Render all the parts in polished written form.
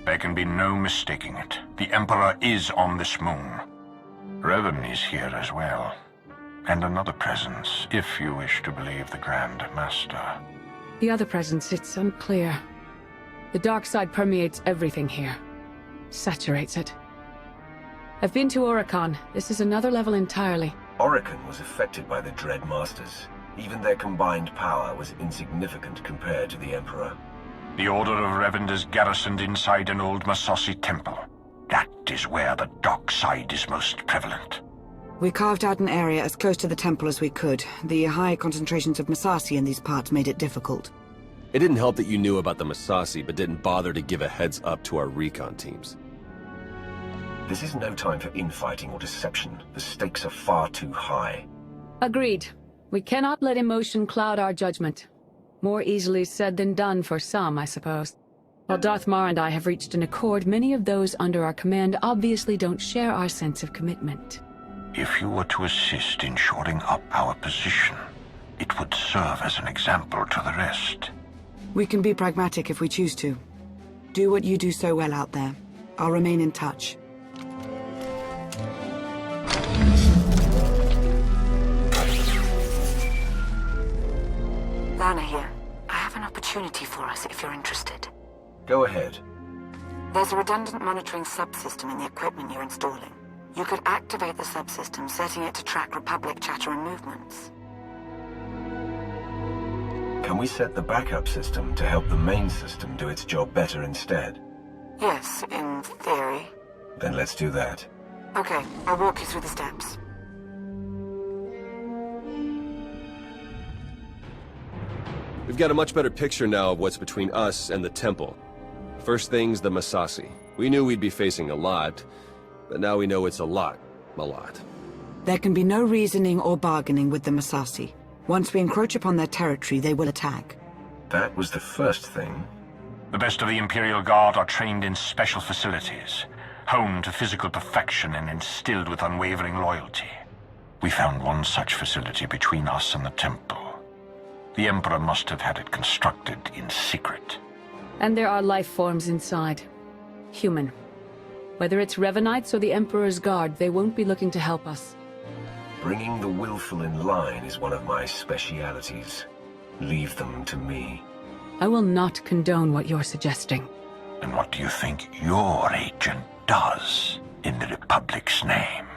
There can be no mistaking it. The Emperor is on this moon. Revan is here as well. And another presence, if you wish to believe the Grand Master. The other presence, it's unclear. The dark side permeates everything here. Saturates it. I've been to Oricon. This is another level entirely. Oricon was affected by the Dread Masters. Even their combined power was insignificant compared to the Emperor. The Order of Revan is garrisoned inside an old Massassi temple. That is where the dark side is most prevalent. We carved out an area as close to the temple as we could. The high concentrations of Massassi in these parts made it difficult. It didn't help that you knew about the Massassi, but didn't bother to give a heads up to our recon teams. This is no time for infighting or deception. The stakes are far too high. Agreed. We cannot let emotion cloud our judgment. More easily said than done for some, I suppose. While Darth Mar and I have reached an accord, many of those under our command obviously don't share our sense of commitment. If you were to assist in shoring up our position, it would serve as an example to the rest. We can be pragmatic if we choose to. Do what you do so well out there. I'll remain in touch. Lana here. I have an opportunity for us if you're interested. Go ahead. There's a redundant monitoring subsystem in the equipment you're installing. You could activate the subsystem, setting it to track Republic chatter and movements. Can we set the backup system to help the main system do its job better instead? Yes, in theory. Then let's do that. Okay, I'll walk you through the steps. We've got a much better picture now of what's between us and the temple. First thing's the Massassi. We knew we'd be facing a lot, but now we know it's a lot. There can be no reasoning or bargaining with the Massassi. Once we encroach upon their territory, they will attack. That was the first thing. The best of the Imperial Guard are trained in special facilities, honed to physical perfection and instilled with unwavering loyalty. We found one such facility between us and the temple. The Emperor must have had it constructed in secret. And there are life forms inside. Human. Whether it's Revanites or the Emperor's Guard, they won't be looking to help us. Bringing the willful in line is one of my specialities. Leave them to me. I will not condone what you're suggesting. And what do you think your agent does in the Republic's name?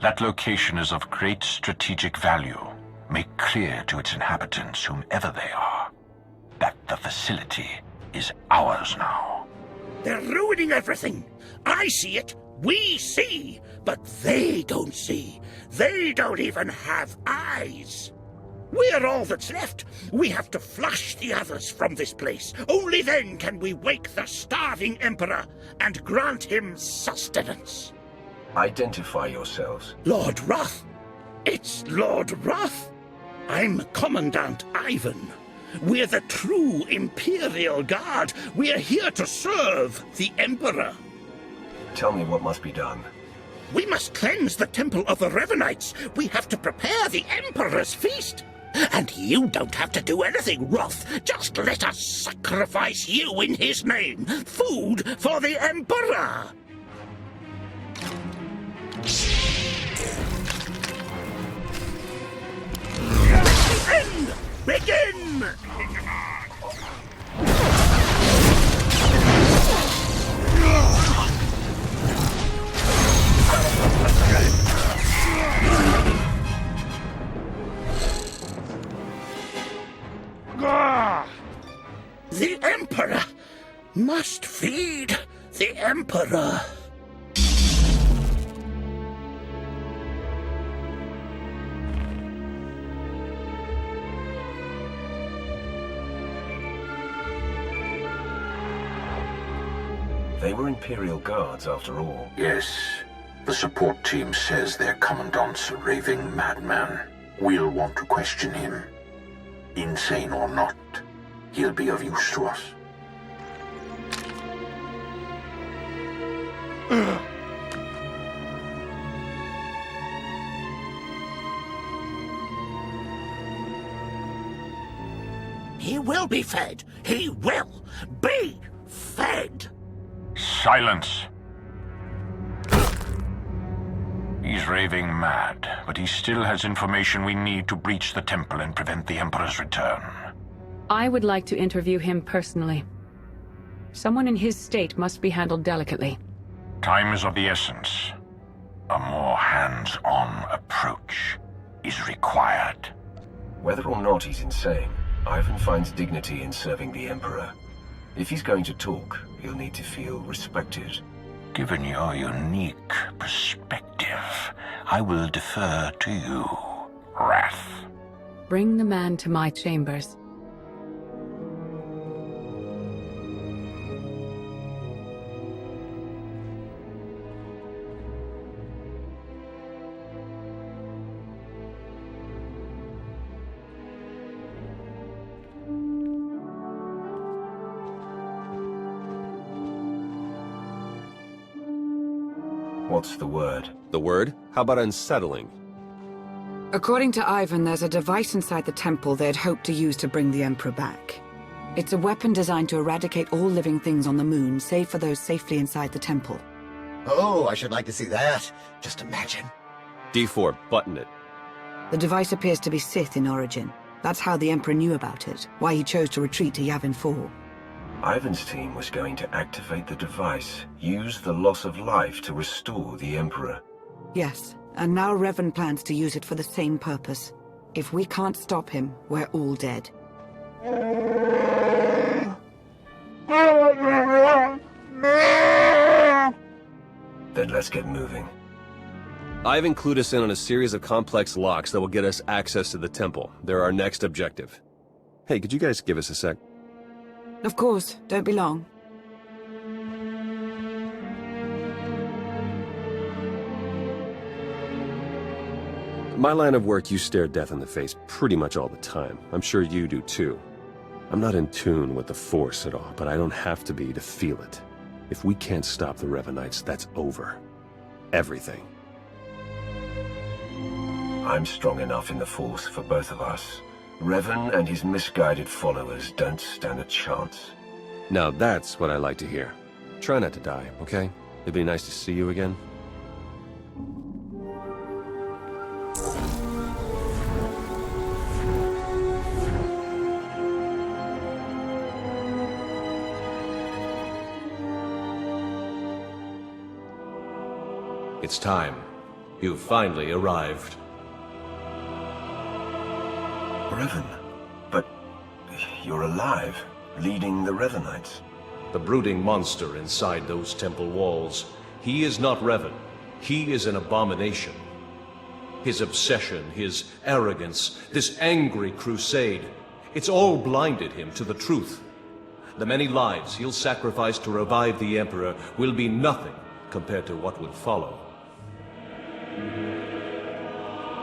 That location is of great strategic value. Make clear to its inhabitants, whomever they are, that the facility is ours now. They're ruining everything. I see it. We see. But they don't see. They don't even have eyes. We're all that's left. We have to flush the others from this place. Only then can we wake the starving Emperor and grant him sustenance. Identify yourselves. Lord Roth. It's Lord Roth. I'm Commandant Yavin. We're the true Imperial Guard. We're here to serve the Emperor. Tell me what must be done. We must cleanse the Temple of the Revanites. We have to prepare the Emperor's feast. And you don't have to do anything, Roth. Just let us sacrifice you in his name. Food for the Emperor. Begin! The Emperor must feed the Emperor. They were Imperial Guards, after all. Yes. The support team says their commandant's a raving madman. We'll want to question him. Insane or not, he'll be of use to us. He will be fed. He will be fed. Silence! He's raving mad, but he still has information we need to breach the temple and prevent the Emperor's return. I would like to interview him personally. Someone in his state must be handled delicately. Time is of the essence. A more hands-on approach is required. Whether or not he's insane, Yavin finds dignity in serving the Emperor. If he's going to talk, he'll need to feel respected. Given your unique perspective, I will defer to you, Wrath. Bring the man to my chambers. What's the word? The word? How about unsettling? According to Yavin, there's a device inside the temple they'd hoped to use to bring the Emperor back. It's a weapon designed to eradicate all living things on the moon, save for those safely inside the temple. Oh, I should like to see that. Just imagine. D4, button it. The device appears to be Sith in origin. That's how the Emperor knew about it, why he chose to retreat to Yavin 4. Yavin team was going to activate the device, use the loss of life to restore the Emperor. Yes, and now Revan plans to use it for the same purpose. If we can't stop him, we're all dead. Then let's get moving. I've included us in on a series of complex locks that will get us access to the temple. They're our next objective. Hey, could you guys give us a sec? Of course, don't be long. My line of work, you stare death in the face pretty much all the time. I'm sure you do too. I'm not in tune with the Force at all, but I don't have to be to feel it. If we can't stop the Revanites, that's over. Everything. I'm strong enough in the Force for both of us. Revan and his misguided followers don't stand a chance. Now that's what I like to hear. Try not to die, okay? It'd be nice to see you again. It's time. You've finally arrived. Revan, but you're alive, leading the Revanites. The brooding monster inside those temple walls. He is not Revan. He is an abomination. His obsession, his arrogance, this angry crusade, it's all blinded him to the truth. The many lives he'll sacrifice to revive the Emperor will be nothing compared to what would follow.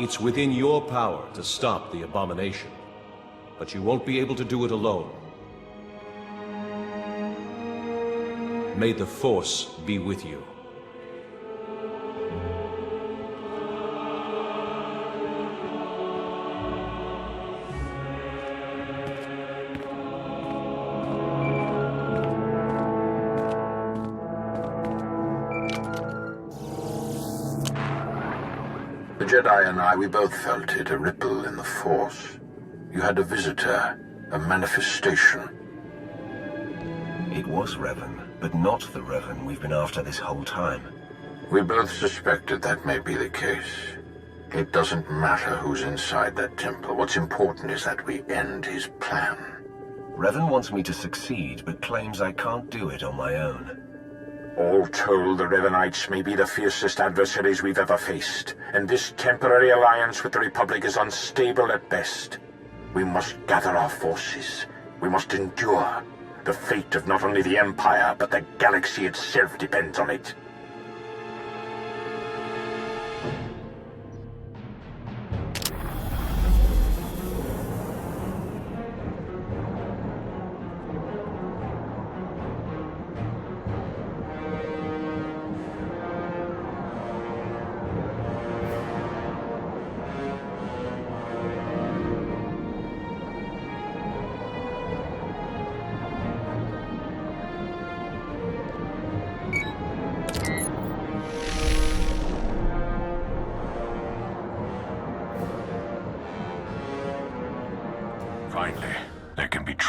It's within your power to stop the abomination, but you won't be able to do it alone. May the Force be with you. The Jedi and I, we both felt it, a ripple in the Force. You had a visitor, a manifestation. It was Revan, but not the Revan we've been after this whole time. We both suspected that may be the case. It doesn't matter who's inside that temple. What's important is that we end his plan. Revan wants me to succeed, but claims I can't do it on my own. All told, the Revanites may be the fiercest adversaries we've ever faced, and this temporary alliance with the Republic is unstable at best. We must gather our forces. We must endure. The fate of not only the Empire, but the galaxy itself depends on it.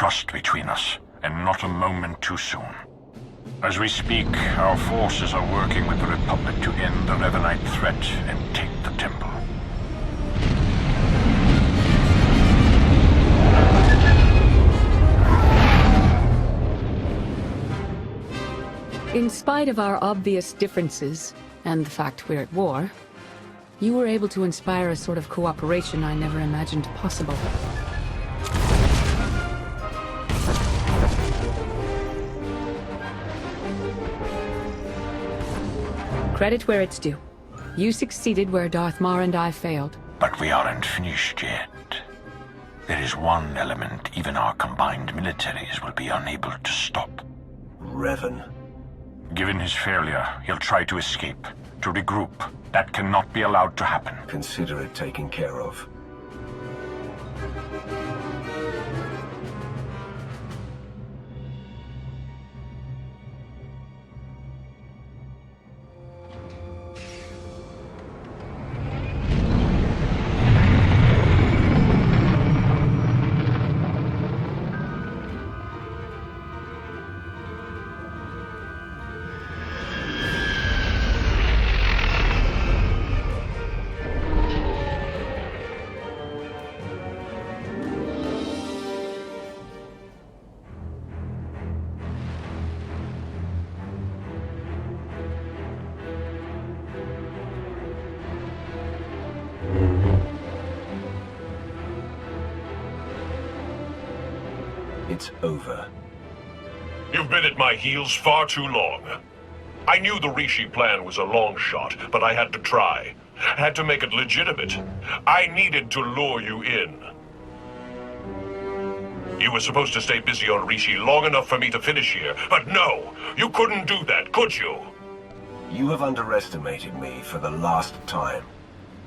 trust between us, and not a moment too soon. As we speak, our forces are working with the Republic to end the Revanite threat and take the temple. In spite of our obvious differences, and the fact we're at war, you were able to inspire a sort of cooperation I never imagined possible. Credit where it's due. You succeeded where Darth Mar and I failed. But we aren't finished yet. There is one element even our combined militaries will be unable to stop. Revan. Given his failure, he'll try to escape, to regroup. That cannot be allowed to happen. Consider it taken care of. It's over. You've been at my heels far too long. I knew the Rishi plan was a long shot, but I had to try. Had to make it legitimate. I needed to lure you in. You were supposed to stay busy on Rishi long enough for me to finish here, but no! You couldn't do that, could you? You have underestimated me for the last time.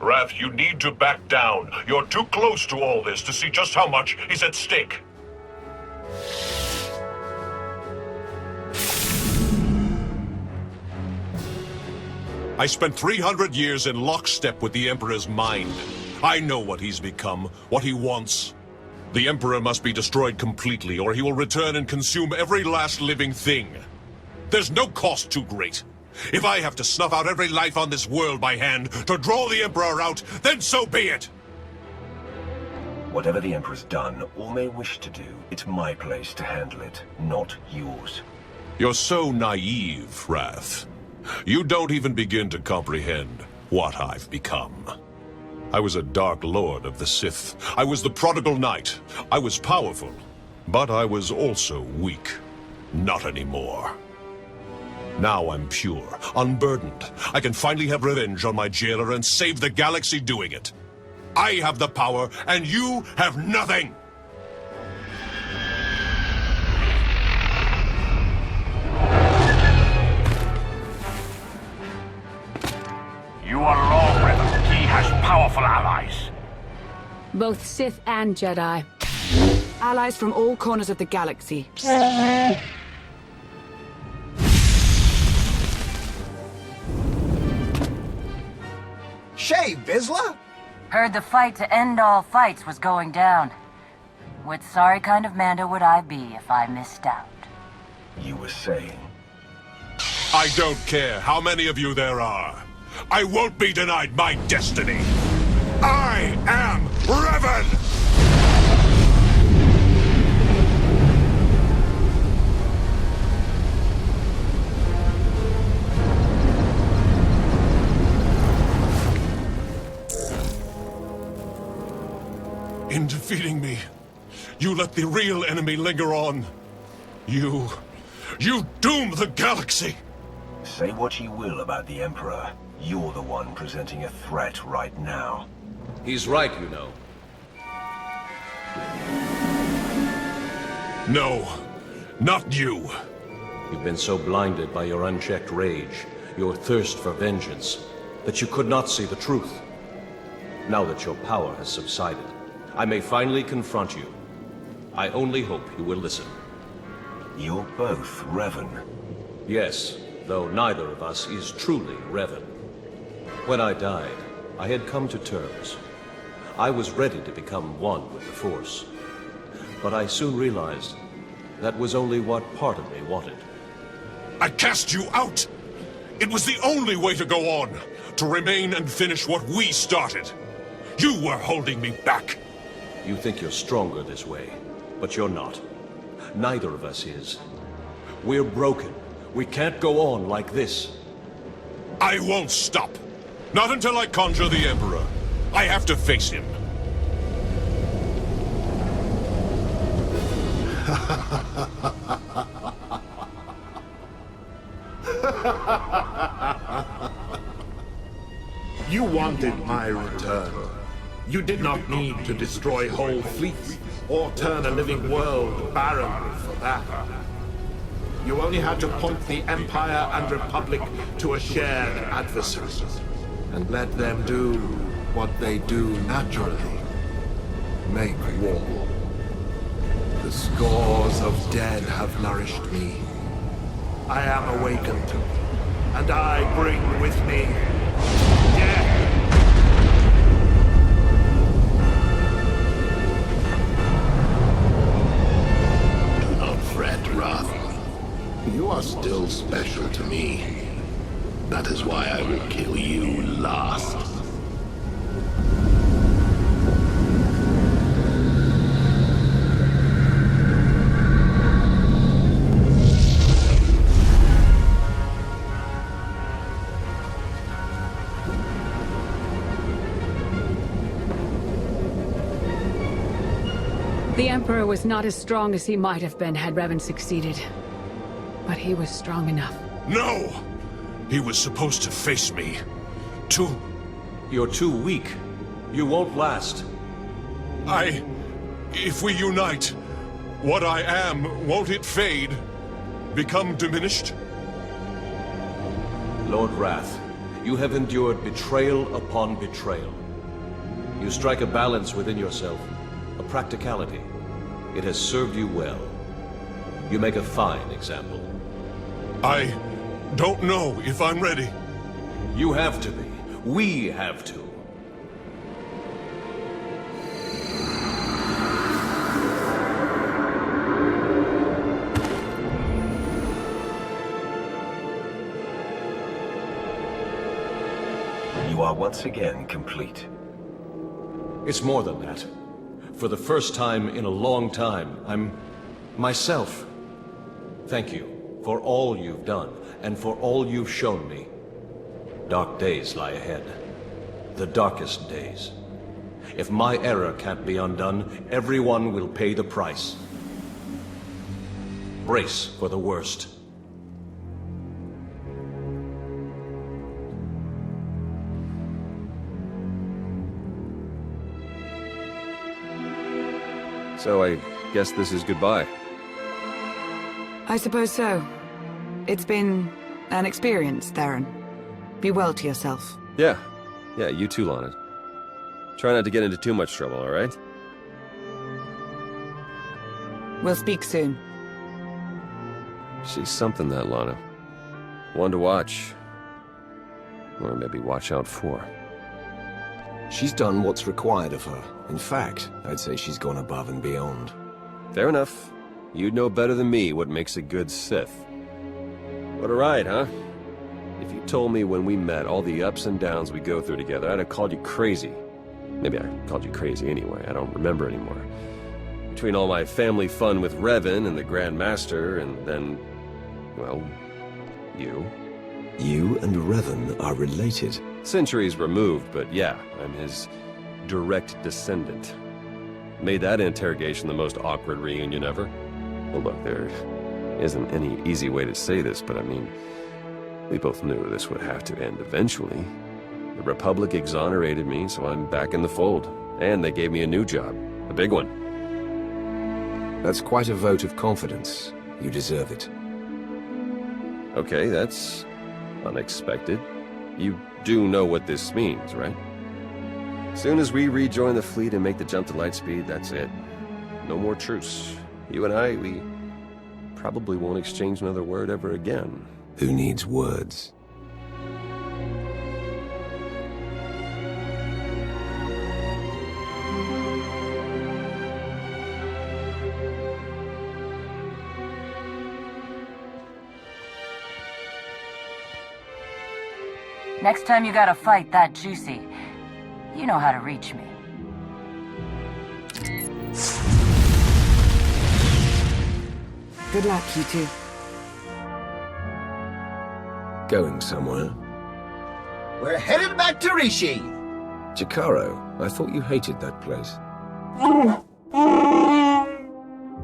Wrath, you need to back down. You're too close to all this to see just how much is at stake. I spent 300 years in lockstep with the Emperor's mind. I know what he's become, what he wants. The Emperor must be destroyed completely, or he will return and consume every last living thing. There's no cost too great. If I have to snuff out every life on this world by hand to draw the Emperor out, then so be it! Whatever the Emperor's done, or may wish to do, it's my place to handle it, not yours. You're so naive, Wrath. You don't even begin to comprehend what I've become. I was a Dark Lord of the Sith. I was the prodigal knight. I was powerful, but I was also weak. Not anymore. Now I'm pure, unburdened. I can finally have revenge on my jailer and save the galaxy doing it. I have the power, and you have nothing! You are wrong, Revan. He has powerful allies. Both Sith and Jedi. Allies from all corners of the galaxy. Shay, Vizsla? Heard the fight to end all fights was going down. What sorry kind of Mando would I be if I missed out? You were saying... I don't care how many of you there are. I won't be denied my destiny. I am Revan! In defeating me, you let the real enemy linger on. You doom the galaxy! Say what you will about the Emperor. You're the one presenting a threat right now. He's right, you know. No, not you. You've been so blinded by your unchecked rage, your thirst for vengeance, that you could not see the truth. Now that your power has subsided, I may finally confront you. I only hope you will listen. You're both Revan. Yes, though neither of us is truly Revan. When I died, I had come to terms. I was ready to become one with the Force. But I soon realized that was only what part of me wanted. I cast you out! It was the only way to go on, to remain and finish what we started. You were holding me back. You think you're stronger this way, but you're not. Neither of us is. We're broken. We can't go on like this. I won't stop. Not until I conjure the Emperor. I have to face him. You wanted my return. You did not need to destroy whole fleets or turn a living world barren for that. You only had to point the Empire and Republic to a shared adversary and let them do what they do naturally. Make war. The scores of dead have nourished me. I am awakened, and I bring with me death. Do not fret, Wrath. You are still special to me. That is why I will kill you last. The Emperor was not as strong as he might have been had Revan succeeded. But he was strong enough. No! He was supposed to face me. You're too weak. You won't last. If we unite, what I am, won't it fade? Become diminished? Lord Wrath, you have endured betrayal upon betrayal. You strike a balance within yourself, a practicality. It has served you well. You make a fine example. I don't know if I'm ready. You have to be. We have to. You are once again complete. It's more than that. For the first time in a long time, I'm myself. Thank you for all you've done, and for all you've shown me. Dark days lie ahead. The darkest days. If my error can't be undone, everyone will pay the price. Brace for the worst. So I guess this is goodbye. I suppose so. It's been an experience, Theron. Be well to yourself. Yeah, you too, Lana. Try not to get into too much trouble, all right? We'll speak soon. She's something, that Lana. One to watch. Or maybe watch out for. She's done what's required of her. In fact, I'd say she's gone above and beyond. Fair enough. You'd know better than me what makes a good Sith. What a ride, huh? If you told me when we met all the ups and downs we go through together, I'd have called you crazy. Maybe I called you crazy anyway, I don't remember anymore. Between all my family fun with Revan and the Grand Master, and then, well, you. You and Revan are related. Centuries removed, but yeah, I'm his direct descendant. Made that interrogation the most awkward reunion ever. Well, look, there isn't any easy way to say this, but I mean, we both knew this would have to end eventually. The Republic exonerated me, so I'm back in the fold. And they gave me a new job. A big one. That's quite a vote of confidence. You deserve it. Okay, that's unexpected. You do know what this means, right? Soon as we rejoin the fleet and make the jump to lightspeed, that's it. No more truce. You and I, we probably won't exchange another word ever again. Who needs words? Next time you got a fight that juicy, you know how to reach me. Good luck, you two. Going somewhere? We're headed back to Rishi. Jakaro, I thought you hated that place.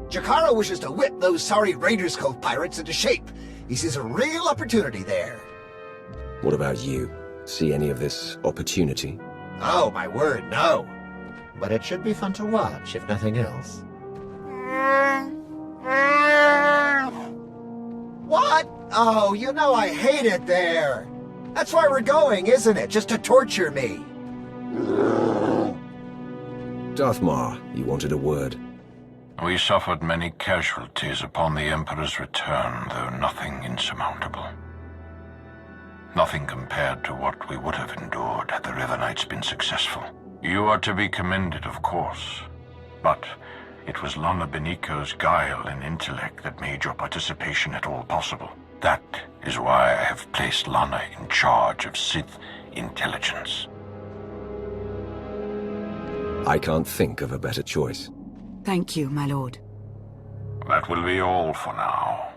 Jakaro wishes to whip those sorry Raiders Cove pirates into shape. He sees a real opportunity there. What about you? See any of this opportunity? Oh, my word, no. But it should be fun to watch, if nothing else. What? Oh, you know I hate it there. That's why we're going, isn't it? Just to torture me. Darth Maul, you wanted a word. We suffered many casualties upon the Emperor's return, though nothing insurmountable. Nothing compared to what we would have endured had the Revanites been successful. You are to be commended, of course, but it was Lana Beniko's guile and intellect that made your participation at all possible. That is why I have placed Lana in charge of Sith intelligence. I can't think of a better choice. Thank you, my lord. That will be all for now.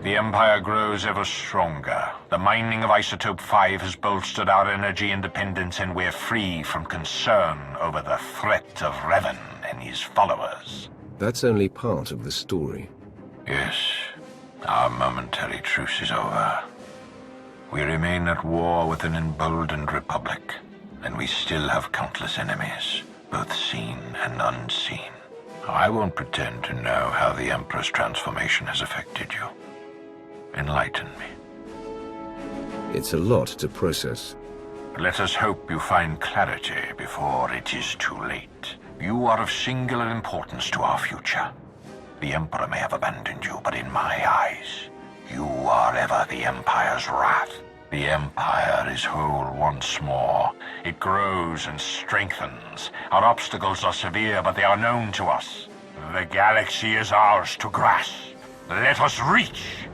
The Empire grows ever stronger. The mining of Isotope 5 has bolstered our energy independence, and we're free from concern over the threat of Revan and his followers. That's only part of the story. Yes, our momentary truce is over. We remain at war with an emboldened republic, and we still have countless enemies, both seen and unseen. I won't pretend to know how the Emperor's transformation has affected you. Enlighten me. It's a lot to process. Let us hope you find clarity before it is too late. You are of singular importance to our future. The Emperor may have abandoned you, but in my eyes, you are ever the Empire's wrath. The Empire is whole once more. It grows and strengthens. Our obstacles are severe, but they are known to us. The galaxy is ours to grasp. Let us reach